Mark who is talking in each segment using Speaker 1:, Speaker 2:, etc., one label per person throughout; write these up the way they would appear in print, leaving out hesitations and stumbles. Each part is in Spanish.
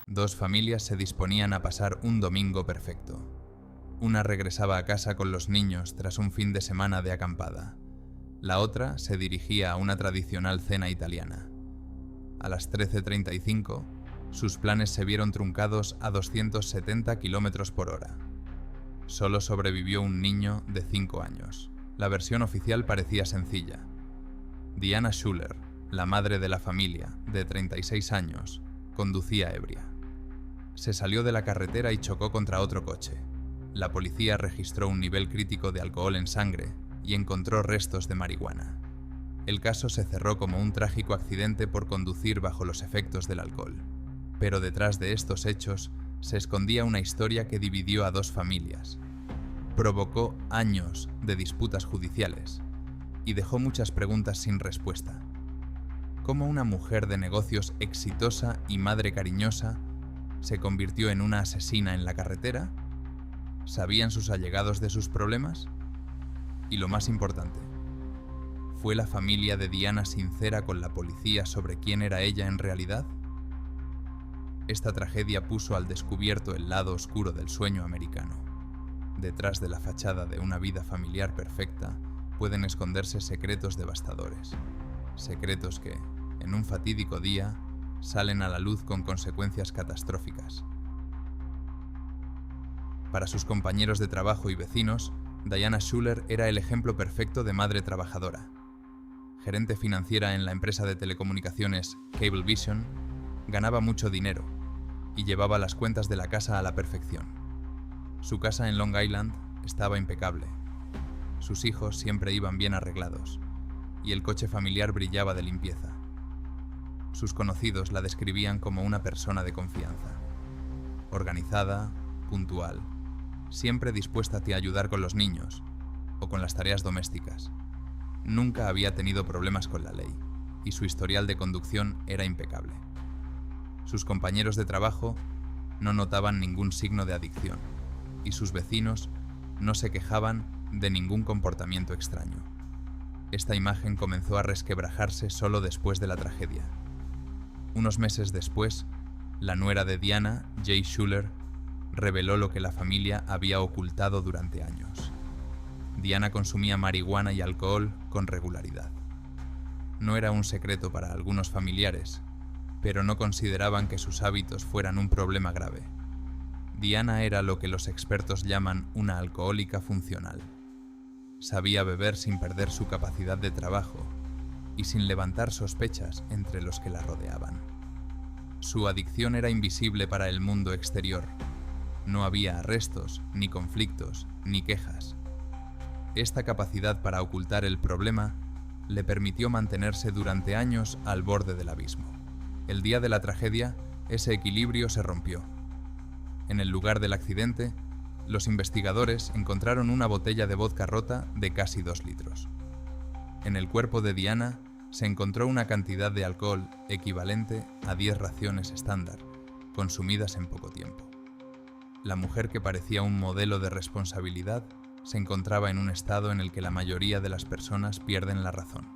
Speaker 1: Dos familias se disponían a pasar un domingo perfecto. Una regresaba a casa con los niños tras un fin de semana de acampada. La otra se dirigía a una tradicional cena italiana. A las 13:35, sus planes se vieron truncados a 270 km por hora. Solo sobrevivió un niño de 5 años. La versión oficial parecía sencilla. Diana Schuler, la madre de la familia, de 36 años, conducía ebria. Se salió de la carretera y chocó contra otro coche. La policía registró un nivel crítico de alcohol en sangre y encontró restos de marihuana. El caso se cerró como un trágico accidente por conducir bajo los efectos del alcohol. Pero detrás de estos hechos se escondía una historia que dividió a dos familias. Provocó años de disputas judiciales y dejó muchas preguntas sin respuesta. ¿Cómo una mujer de negocios exitosa y madre cariñosa se convirtió en una asesina en la carretera? ¿Sabían sus allegados de sus problemas? Y lo más importante, ¿fue la familia de Diana sincera con la policía sobre quién era ella en realidad? Esta tragedia puso al descubierto el lado oscuro del sueño americano. Detrás de la fachada de una vida familiar perfecta pueden esconderse secretos devastadores. Secretos que, en un fatídico día, salen a la luz con consecuencias catastróficas. Para sus compañeros de trabajo y vecinos, Diana Schuler era el ejemplo perfecto de madre trabajadora. Gerente financiera en la empresa de telecomunicaciones Cablevision, ganaba mucho dinero y llevaba las cuentas de la casa a la perfección. Su casa en Long Island estaba impecable. Sus hijos siempre iban bien arreglados y el coche familiar brillaba de limpieza. Sus conocidos la describían como una persona de confianza. Organizada, puntual, siempre dispuesta a ayudar con los niños o con las tareas domésticas. Nunca había tenido problemas con la ley y su historial de conducción era impecable. Sus compañeros de trabajo no notaban ningún signo de adicción y sus vecinos no se quejaban de ningún comportamiento extraño. Esta imagen comenzó a resquebrajarse solo después de la tragedia. Unos meses después, la nuera de Diana, Jay Schuler, reveló lo que la familia había ocultado durante años. Diana consumía marihuana y alcohol con regularidad. No era un secreto para algunos familiares, pero no consideraban que sus hábitos fueran un problema grave. Diana era lo que los expertos llaman una alcohólica funcional. Sabía beber sin perder su capacidad de trabajo y sin levantar sospechas entre los que la rodeaban. Su adicción era invisible para el mundo exterior. No había arrestos, ni conflictos, ni quejas. Esta capacidad para ocultar el problema le permitió mantenerse durante años al borde del abismo. El día de la tragedia, ese equilibrio se rompió. En el lugar del accidente, los investigadores encontraron una botella de vodka rota de casi 2 litros. En el cuerpo de Diana se encontró una cantidad de alcohol equivalente a 10 raciones estándar, consumidas en poco tiempo. La mujer, que parecía un modelo de responsabilidad, se encontraba en un estado en el que la mayoría de las personas pierden la razón.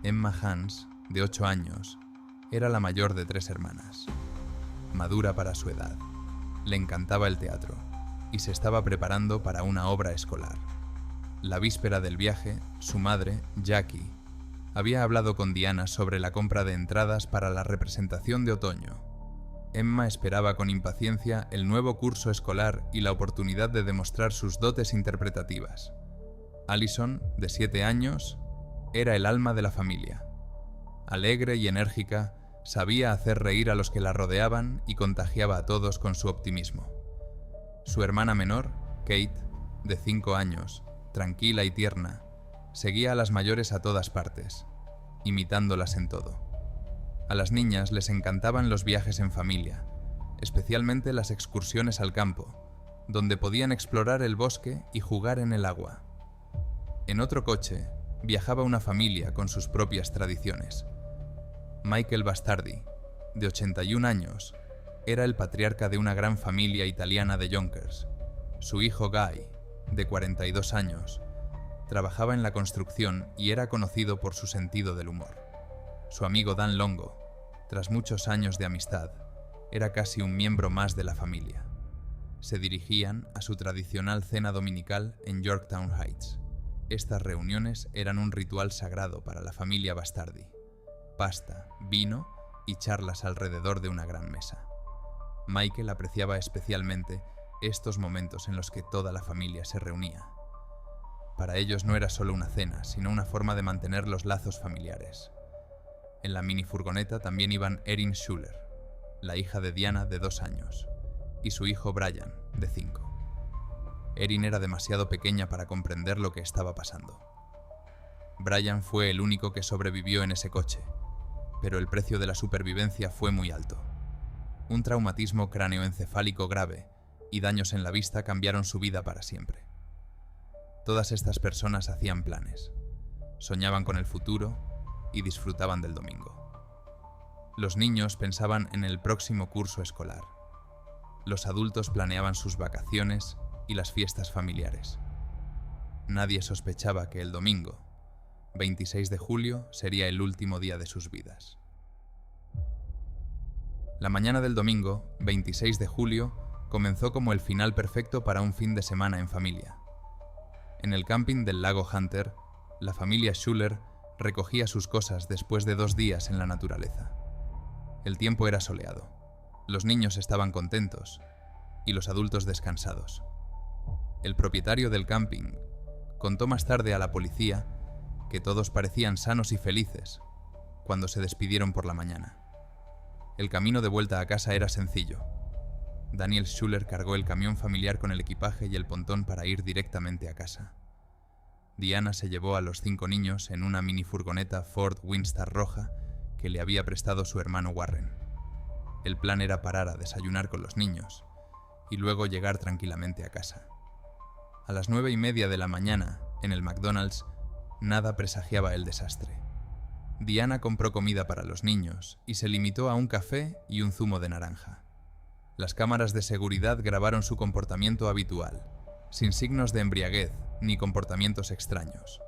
Speaker 1: Emma Hans, de 8 años, era la mayor de 3 hermanas. Madura para su edad, le encantaba el teatro y se estaba preparando para una obra escolar. La víspera del viaje, su madre, Jackie, había hablado con Diana sobre la compra de entradas para la representación de otoño. Emma esperaba con impaciencia el nuevo curso escolar y la oportunidad de demostrar sus dotes interpretativas. Allison, de 7 años, era el alma de la familia. Alegre y enérgica, sabía hacer reír a los que la rodeaban y contagiaba a todos con su optimismo. Su hermana menor, Kate, de 5 años, tranquila y tierna, seguía a las mayores a todas partes, imitándolas en todo. A las niñas les encantaban los viajes en familia, especialmente las excursiones al campo, donde podían explorar el bosque y jugar en el agua. En otro coche, viajaba una familia con sus propias tradiciones. Michael Bastardi, de 81 años, era el patriarca de una gran familia italiana de Yonkers. Su hijo Guy, de 42 años, trabajaba en la construcción y era conocido por su sentido del humor. Su amigo Dan Longo, Tras muchos años de amistad, era casi un miembro más de la familia. Se dirigían a su tradicional cena dominical en Yorktown Heights. Estas reuniones eran un ritual sagrado para la familia Bastardi. Pasta, vino y charlas alrededor de una gran mesa. Michael apreciaba especialmente estos momentos en los que toda la familia se reunía. Para ellos no era solo una cena, sino una forma de mantener los lazos familiares. En la minifurgoneta también iban Erin Schuler, la hija de Diana de 2 años, y su hijo Brian, de 5. Erin era demasiado pequeña para comprender lo que estaba pasando. Brian fue el único que sobrevivió en ese coche, pero el precio de la supervivencia fue muy alto. Un traumatismo cráneoencefálico grave y daños en la vista cambiaron su vida para siempre. Todas estas personas hacían planes, soñaban con el futuro y disfrutaban del domingo. Los niños pensaban en el próximo curso escolar. Los adultos planeaban sus vacaciones y las fiestas familiares. Nadie sospechaba que el domingo, 26 de julio, sería el último día de sus vidas. La mañana del domingo, 26 de julio, comenzó como el final perfecto para un fin de semana en familia. En el camping del lago Hunter, la familia Schuler recogía sus cosas después de 2 días en la naturaleza. El tiempo era soleado, los niños estaban contentos y los adultos descansados. El propietario del camping contó más tarde a la policía que todos parecían sanos y felices cuando se despidieron por la mañana. El camino de vuelta a casa era sencillo. Daniel Schuler cargó el camión familiar con el equipaje y el pontón para ir directamente a casa. Diana se llevó a los 5 niños en una minifurgoneta Ford Windstar roja que le había prestado su hermano Warren. El plan era parar a desayunar con los niños y luego llegar tranquilamente a casa. A las 9:30 de la mañana, en el McDonald's, nada presagiaba el desastre. Diana compró comida para los niños y se limitó a un café y un zumo de naranja. Las cámaras de seguridad grabaron su comportamiento habitual, sin signos de embriaguez ni comportamientos extraños.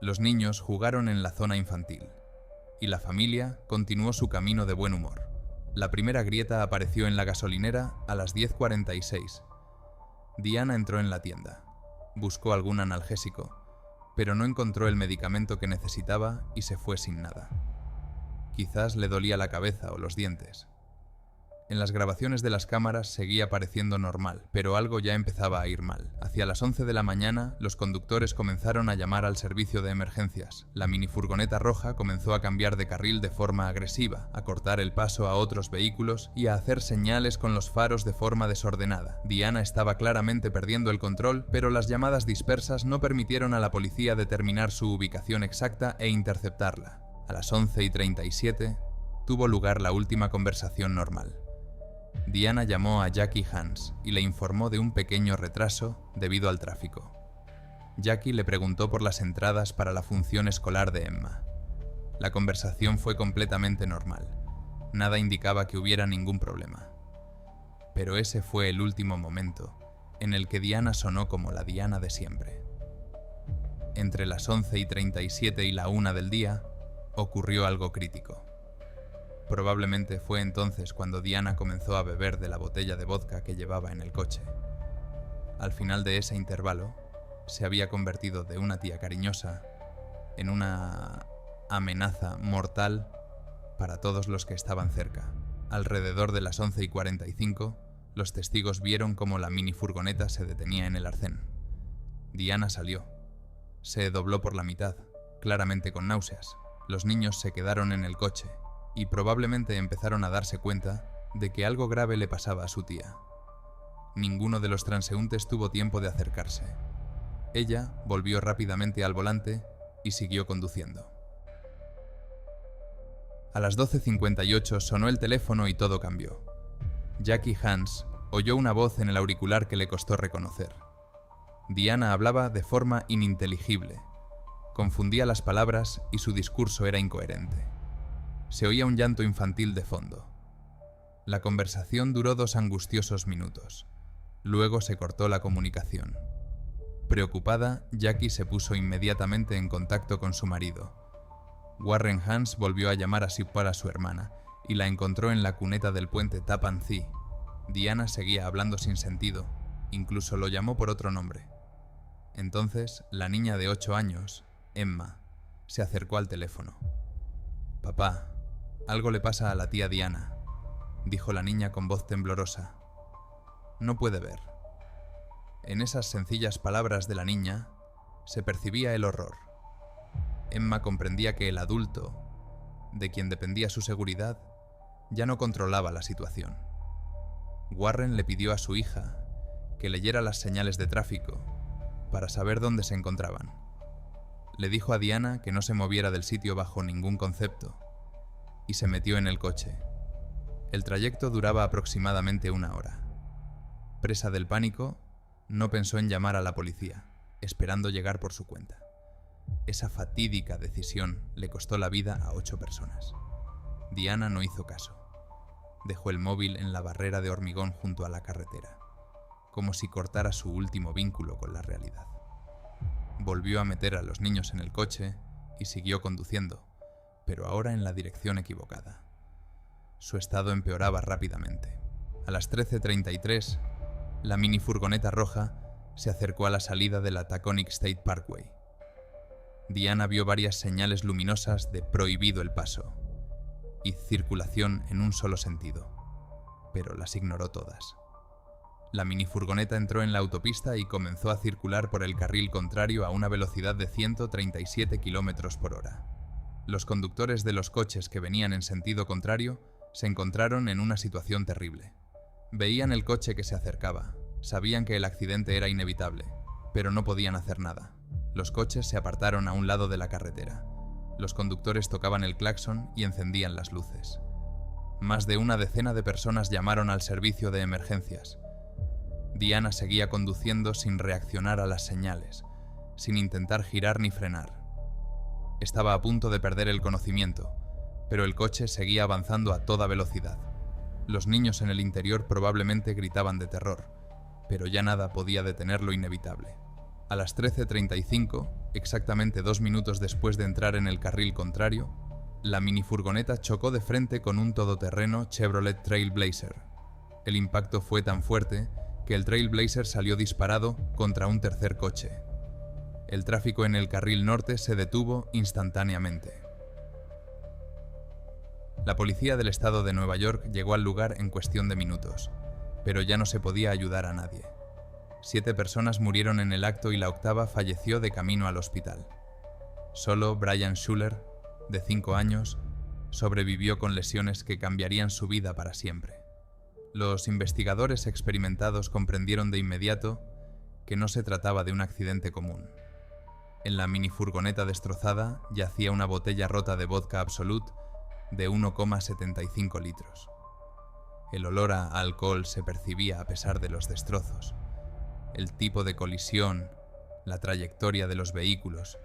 Speaker 1: Los niños jugaron en la zona infantil y la familia continuó su camino de buen humor. La primera grieta apareció en la gasolinera a las 10:46. Diana entró en la tienda, buscó algún analgésico, pero no encontró el medicamento que necesitaba y se fue sin nada. Quizás le dolía la cabeza o los dientes. En las grabaciones de las cámaras seguía pareciendo normal, pero algo ya empezaba a ir mal. Hacia las 11 de la mañana, los conductores comenzaron a llamar al servicio de emergencias. La minifurgoneta roja comenzó a cambiar de carril de forma agresiva, a cortar el paso a otros vehículos y a hacer señales con los faros de forma desordenada. Diana estaba claramente perdiendo el control, pero las llamadas dispersas no permitieron a la policía determinar su ubicación exacta e interceptarla. A las 11:37 tuvo lugar la última conversación normal. Diana llamó a Jackie Hans y le informó de un pequeño retraso debido al tráfico. Jackie le preguntó por las entradas para la función escolar de Emma. La conversación fue completamente normal. Nada indicaba que hubiera ningún problema. Pero ese fue el último momento en el que Diana sonó como la Diana de siempre. Entre las 11:37 y la 1 del día, ocurrió algo crítico. Probablemente fue entonces cuando Diana comenzó a beber de la botella de vodka que llevaba en el coche. Al final de ese intervalo, se había convertido de una tía cariñosa en una amenaza mortal para todos los que estaban cerca. Alrededor de las 11:45, los testigos vieron cómo la minifurgoneta se detenía en el arcén. Diana salió. Se dobló por la mitad, claramente con náuseas. Los niños se quedaron en el coche y probablemente empezaron a darse cuenta de que algo grave le pasaba a su tía. Ninguno de los transeúntes tuvo tiempo de acercarse. Ella volvió rápidamente al volante y siguió conduciendo. A las 12:58 sonó el teléfono y todo cambió. Jackie Hans oyó una voz en el auricular que le costó reconocer. Diana hablaba de forma ininteligible. Confundía las palabras y su discurso era incoherente. Se oía un llanto infantil de fondo. La conversación duró 2 angustiosos minutos. Luego se cortó la comunicación. Preocupada, Jackie se puso inmediatamente en contacto con su marido. Warren Hans volvió a llamar a su hermana y la encontró en la cuneta del puente Tappan Zee. Diana seguía hablando sin sentido, incluso lo llamó por otro nombre. Entonces, la niña de 8 años, Emma, se acercó al teléfono. «Papá, algo le pasa a la tía Diana», dijo la niña con voz temblorosa. «No puede ver». En esas sencillas palabras de la niña se percibía el horror. Emma comprendía que el adulto, de quien dependía su seguridad, ya no controlaba la situación. Warren le pidió a su hija que leyera las señales de tráfico para saber dónde se encontraban. Le dijo a Diana que no se moviera del sitio bajo ningún concepto y se metió en el coche. El trayecto duraba aproximadamente 1 hora. Presa del pánico, no pensó en llamar a la policía, esperando llegar por su cuenta. Esa fatídica decisión le costó la vida a 8 personas. Diana no hizo caso. Dejó el móvil en la barrera de hormigón junto a la carretera, como si cortara su último vínculo con la realidad. Volvió a meter a los niños en el coche y siguió conduciendo, pero ahora en la dirección equivocada. Su estado empeoraba rápidamente. A las 13:33, la minifurgoneta roja se acercó a la salida de la Taconic State Parkway. Diana vio varias señales luminosas de prohibido el paso y circulación en un solo sentido, pero las ignoró todas. La minifurgoneta entró en la autopista y comenzó a circular por el carril contrario a una velocidad de 137 km/h. Los conductores de los coches que venían en sentido contrario se encontraron en una situación terrible. Veían el coche que se acercaba, sabían que el accidente era inevitable, pero no podían hacer nada. Los coches se apartaron a un lado de la carretera. Los conductores tocaban el claxon y encendían las luces. Más de una decena de personas llamaron al servicio de emergencias. Diana seguía conduciendo sin reaccionar a las señales, sin intentar girar ni frenar. Estaba a punto de perder el conocimiento, pero el coche seguía avanzando a toda velocidad. Los niños en el interior probablemente gritaban de terror, pero ya nada podía detener lo inevitable. A las 13:35, exactamente 2 minutos después de entrar en el carril contrario, la minifurgoneta chocó de frente con un todoterreno Chevrolet Trailblazer. El impacto fue tan fuerte que el Trailblazer salió disparado contra un tercer coche. El tráfico en el carril norte se detuvo instantáneamente. La policía del estado de Nueva York llegó al lugar en cuestión de minutos, pero ya no se podía ayudar a nadie. 7 personas murieron en el acto y la 8ª falleció de camino al hospital. Solo Brian Schuler, de 5 años, sobrevivió con lesiones que cambiarían su vida para siempre. Los investigadores experimentados comprendieron de inmediato que no se trataba de un accidente común. En la minifurgoneta destrozada yacía una botella rota de vodka Absolut de 1,75 litros. El olor a alcohol se percibía a pesar de los destrozos. El tipo de colisión, la trayectoria de los vehículos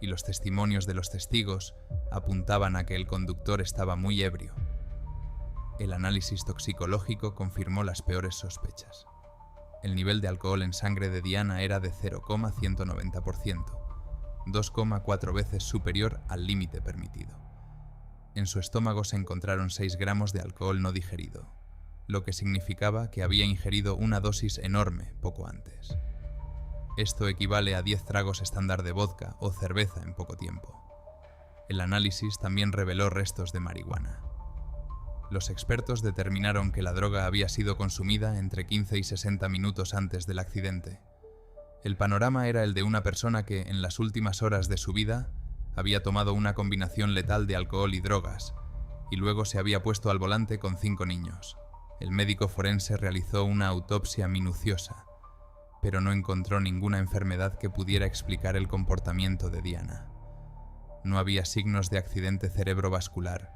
Speaker 1: y los testimonios de los testigos apuntaban a que el conductor estaba muy ebrio. El análisis toxicológico confirmó las peores sospechas. El nivel de alcohol en sangre de Diana era de 0,190%, 2,4 veces superior al límite permitido. En su estómago se encontraron 6 gramos de alcohol no digerido, lo que significaba que había ingerido una dosis enorme poco antes. Esto equivale a 10 tragos estándar de vodka o cerveza en poco tiempo. El análisis también reveló restos de marihuana. Los expertos determinaron que la droga había sido consumida entre 15 y 60 minutos antes del accidente. El panorama era el de una persona que, en las últimas horas de su vida, había tomado una combinación letal de alcohol y drogas, y luego se había puesto al volante con 5 niños. El médico forense realizó una autopsia minuciosa, pero no encontró ninguna enfermedad que pudiera explicar el comportamiento de Diana. No había signos de accidente cerebrovascular,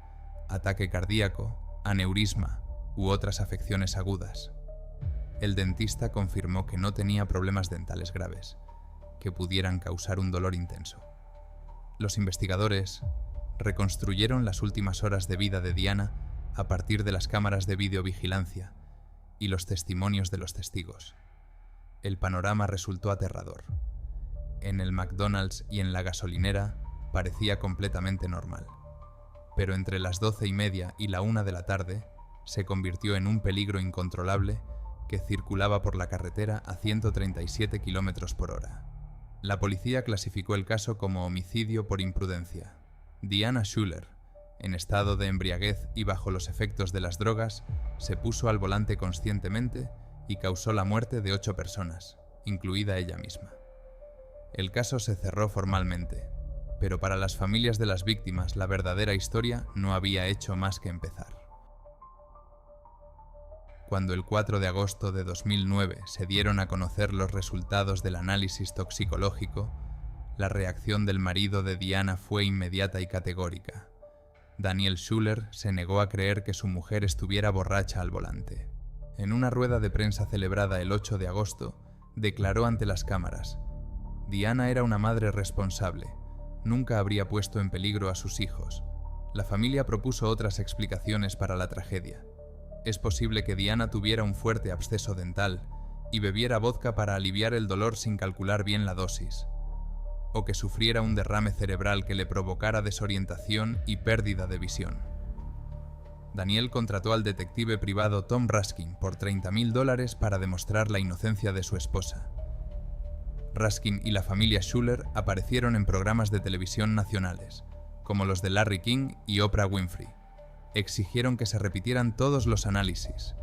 Speaker 1: ataque cardíaco, aneurisma u otras afecciones agudas. El dentista confirmó que no tenía problemas dentales graves, que pudieran causar un dolor intenso. Los investigadores reconstruyeron las últimas horas de vida de Diana a partir de las cámaras de videovigilancia y los testimonios de los testigos. El panorama resultó aterrador. En el McDonald's y en la gasolinera parecía completamente normal. pero entre las 12:30 y la 1 de la tarde se convirtió en un peligro incontrolable que circulaba por la carretera a 137 km/h. La policía clasificó el caso como homicidio por imprudencia. Diana Schuler, en estado de embriaguez y bajo los efectos de las drogas, se puso al volante conscientemente y causó la muerte de 8 personas, incluida ella misma. El caso se cerró formalmente, pero para las familias de las víctimas la verdadera historia no había hecho más que empezar. Cuando el 4 de agosto de 2009 se dieron a conocer los resultados del análisis toxicológico, la reacción del marido de Diana fue inmediata y categórica. Daniel Schuler se negó a creer que su mujer estuviera borracha al volante. En una rueda de prensa celebrada el 8 de agosto, declaró ante las cámaras: Diana era una madre responsable, nunca habría puesto en peligro a sus hijos. La familia propuso otras explicaciones para la tragedia. Es posible que Diana tuviera un fuerte absceso dental y bebiera vodka para aliviar el dolor sin calcular bien la dosis, o que sufriera un derrame cerebral que le provocara desorientación y pérdida de visión. Daniel contrató al detective privado Tom Raskin por $30,000 para demostrar la inocencia de su esposa. Raskin y la familia Schuler aparecieron en programas de televisión nacionales, como los de Larry King y Oprah Winfrey. Exigieron que se repitieran todos los análisis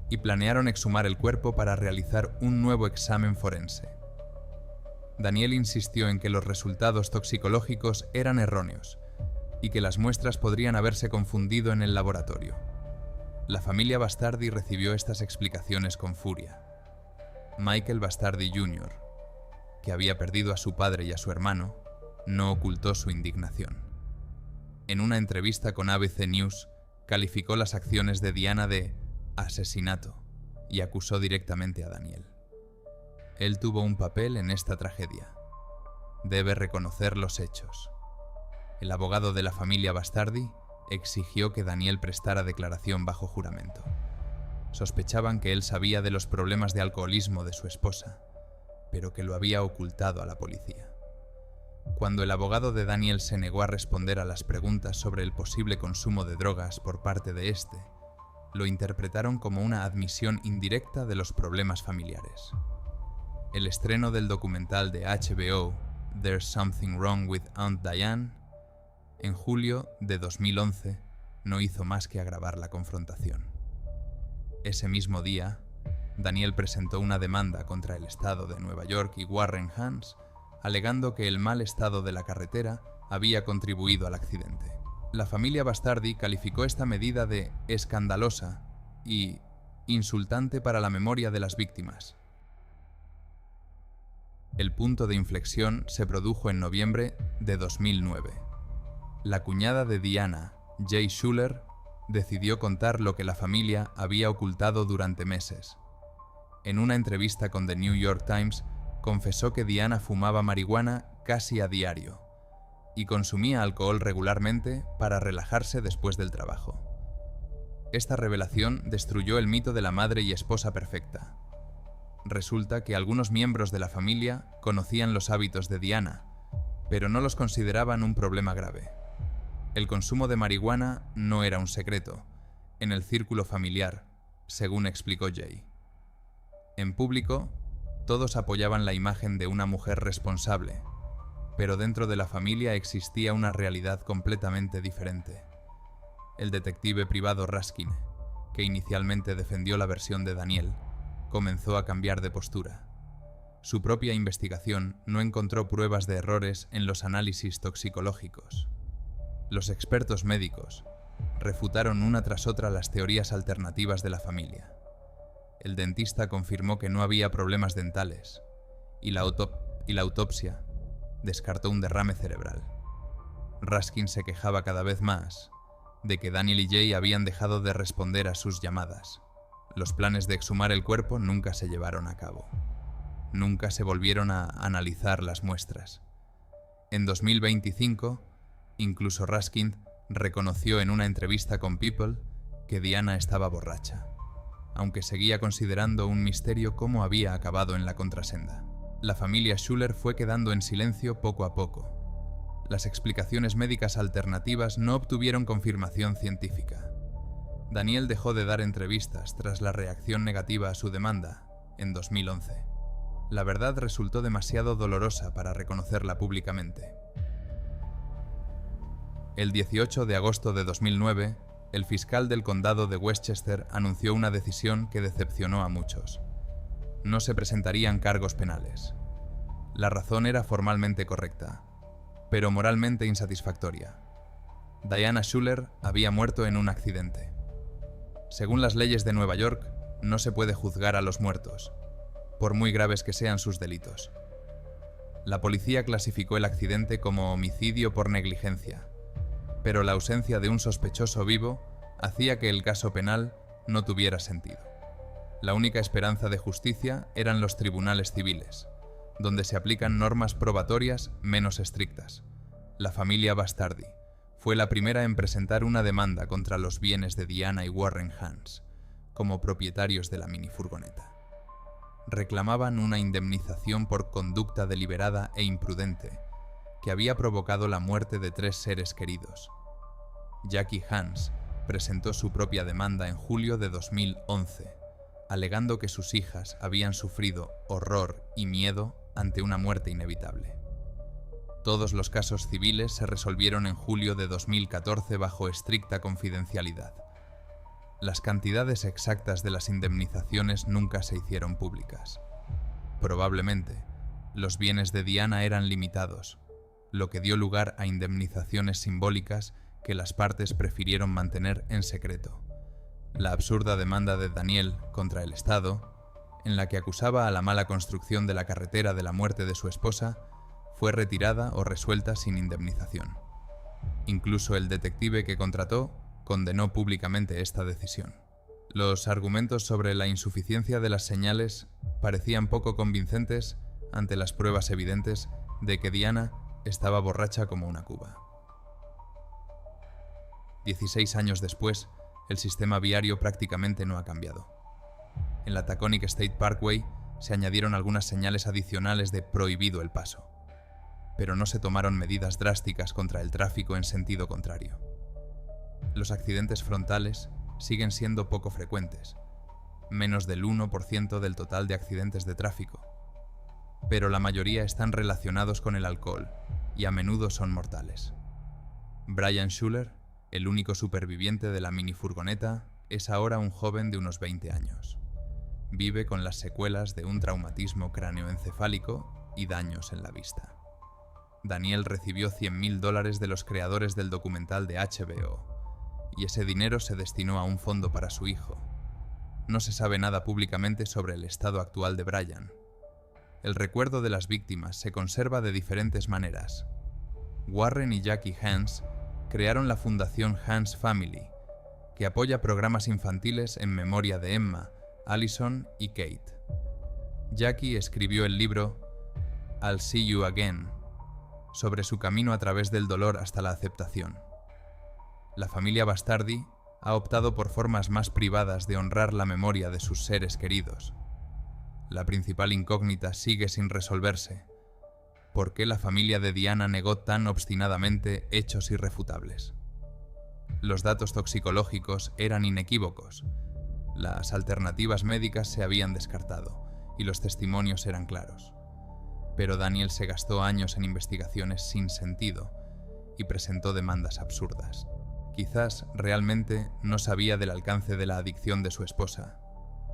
Speaker 1: y planearon exhumar el cuerpo para realizar un nuevo examen forense. Daniel insistió en que los resultados toxicológicos eran erróneos y que las muestras podrían haberse confundido en el laboratorio. La familia Bastardi recibió estas explicaciones con furia. Michael Bastardi Jr., que había perdido a su padre y a su hermano, no ocultó su indignación. En una entrevista con ABC News, calificó las acciones de Diana de asesinato y acusó directamente a Daniel. Él tuvo un papel en esta tragedia. Debe reconocer los hechos. El abogado de la familia Bastardi exigió que Daniel prestara declaración bajo juramento. Sospechaban que él sabía de los problemas de alcoholismo de su esposa, pero que lo había ocultado a la policía. Cuando el abogado de Daniel se negó a responder a las preguntas sobre el posible consumo de drogas por parte de este, lo interpretaron como una admisión indirecta de los problemas familiares. El estreno del documental de HBO, There's Something Wrong with Aunt Diane, en julio de 2011, no hizo más que agravar la confrontación. Ese mismo día, Daniel presentó una demanda contra el estado de Nueva York y Warren Hans, alegando que el mal estado de la carretera había contribuido al accidente. La familia Bastardi calificó esta medida de escandalosa y insultante para la memoria de las víctimas. El punto de inflexión se produjo en noviembre de 2009. La cuñada de Diana, Jay Schuler, decidió contar lo que la familia había ocultado durante meses. En una entrevista con The New York Times, confesó que Diana fumaba marihuana casi a diario y consumía alcohol regularmente para relajarse después del trabajo. Esta revelación destruyó el mito de la madre y esposa perfecta. Resulta que algunos miembros de la familia conocían los hábitos de Diana, pero no los consideraban un problema grave. El consumo de marihuana no era un secreto en el círculo familiar, según explicó Jay. En público, todos apoyaban la imagen de una mujer responsable, pero dentro de la familia existía una realidad completamente diferente. El detective privado Raskin, que inicialmente defendió la versión de Daniel, comenzó a cambiar de postura. Su propia investigación no encontró pruebas de errores en los análisis toxicológicos. Los expertos médicos refutaron una tras otra las teorías alternativas de la familia. El dentista confirmó que no había problemas dentales y la autopsia descartó un derrame cerebral. Raskin se quejaba cada vez más de que Daniel y Jay habían dejado de responder a sus llamadas. Los planes de exhumar el cuerpo nunca se llevaron a cabo. Nunca se volvieron a analizar las muestras. En 2025, incluso Raskin reconoció en una entrevista con People que Diana estaba borracha, aunque seguía considerando un misterio cómo había acabado en la contrasenda. La familia Schuler fue quedando en silencio poco a poco. Las explicaciones médicas alternativas no obtuvieron confirmación científica. Daniel dejó de dar entrevistas tras la reacción negativa a su demanda en 2011. La verdad resultó demasiado dolorosa para reconocerla públicamente. El 18 de agosto de 2009, el fiscal del condado de Westchester anunció una decisión que decepcionó a muchos. No se presentarían cargos penales. La razón era formalmente correcta, pero moralmente insatisfactoria. Diana Schuler había muerto en un accidente. Según las leyes de Nueva York, no se puede juzgar a los muertos, por muy graves que sean sus delitos. La policía clasificó el accidente como homicidio por negligencia, pero la ausencia de un sospechoso vivo hacía que el caso penal no tuviera sentido. La única esperanza de justicia eran los tribunales civiles, donde se aplican normas probatorias menos estrictas. La familia Bastardi fue la primera en presentar una demanda contra los bienes de Diana y Warren Hans, como propietarios de la minifurgoneta. Reclamaban una indemnización por conducta deliberada e imprudente, que había provocado la muerte de 3 seres queridos. Jackie Hans presentó su propia demanda en julio de 2011, alegando que sus hijas habían sufrido horror y miedo ante una muerte inevitable. Todos los casos civiles se resolvieron en julio de 2014 bajo estricta confidencialidad. Las cantidades exactas de las indemnizaciones nunca se hicieron públicas. Probablemente, los bienes de Diana eran limitados, lo que dio lugar a indemnizaciones simbólicas que las partes prefirieron mantener en secreto. La absurda demanda de Daniel contra el Estado, en la que acusaba a la mala construcción de la carretera de la muerte de su esposa, fue retirada o resuelta sin indemnización. Incluso el detective que contrató condenó públicamente esta decisión. Los argumentos sobre la insuficiencia de las señales parecían poco convincentes ante las pruebas evidentes de que Diana estaba borracha como una cuba. 16 años después, el sistema viario prácticamente no ha cambiado. En la Taconic State Parkway se añadieron algunas señales adicionales de prohibido el paso, pero no se tomaron medidas drásticas contra el tráfico en sentido contrario. Los accidentes frontales siguen siendo poco frecuentes, menos del 1% del total de accidentes de tráfico, pero la mayoría están relacionados con el alcohol y a menudo son mortales. Brian Schuler, el único superviviente de la minifurgoneta, es ahora un joven de unos 20 años. Vive con las secuelas de un traumatismo cráneoencefálico y daños en la vista. Daniel recibió $100,000 de los creadores del documental de HBO, y ese dinero se destinó a un fondo para su hijo. No se sabe nada públicamente sobre el estado actual de Brian. El recuerdo de las víctimas se conserva de diferentes maneras. Warren y Jackie Hans crearon la fundación Hans Family, que apoya programas infantiles en memoria de Emma, Allison y Kate. Jackie escribió el libro I'll See You Again, sobre su camino a través del dolor hasta la aceptación. La familia Bastardi ha optado por formas más privadas de honrar la memoria de sus seres queridos. La principal incógnita sigue sin resolverse. ¿Por qué la familia de Diana negó tan obstinadamente hechos irrefutables? Los datos toxicológicos eran inequívocos. Las alternativas médicas se habían descartado y los testimonios eran claros. Pero Daniel se gastó años en investigaciones sin sentido y presentó demandas absurdas. Quizás realmente no sabía del alcance de la adicción de su esposa.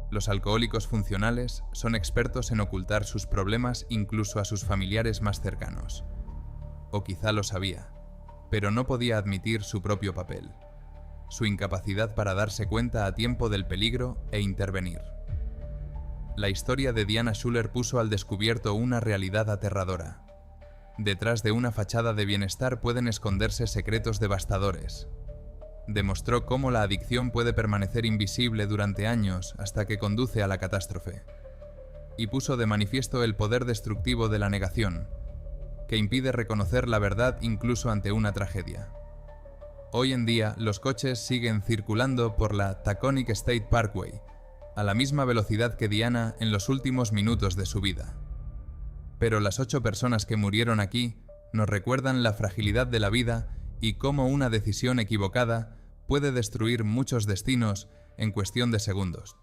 Speaker 1: Los alcohólicos funcionales son expertos en ocultar sus problemas incluso a sus familiares más cercanos. O quizá lo sabía, pero no podía admitir su propio papel, su incapacidad para darse cuenta a tiempo del peligro e intervenir. La historia de Diana Schuler puso al descubierto una realidad aterradora. Detrás de una fachada de bienestar pueden esconderse secretos devastadores. Demostró cómo la adicción puede permanecer invisible durante años hasta que conduce a la catástrofe. Y puso de manifiesto el poder destructivo de la negación, que impide reconocer la verdad incluso ante una tragedia. Hoy en día, los coches siguen circulando por la Taconic State Parkway, a la misma velocidad que Diana en los últimos minutos de su vida. Pero las 8 personas que murieron aquí nos recuerdan la fragilidad de la vida y cómo una decisión equivocada puede destruir muchos destinos en cuestión de segundos.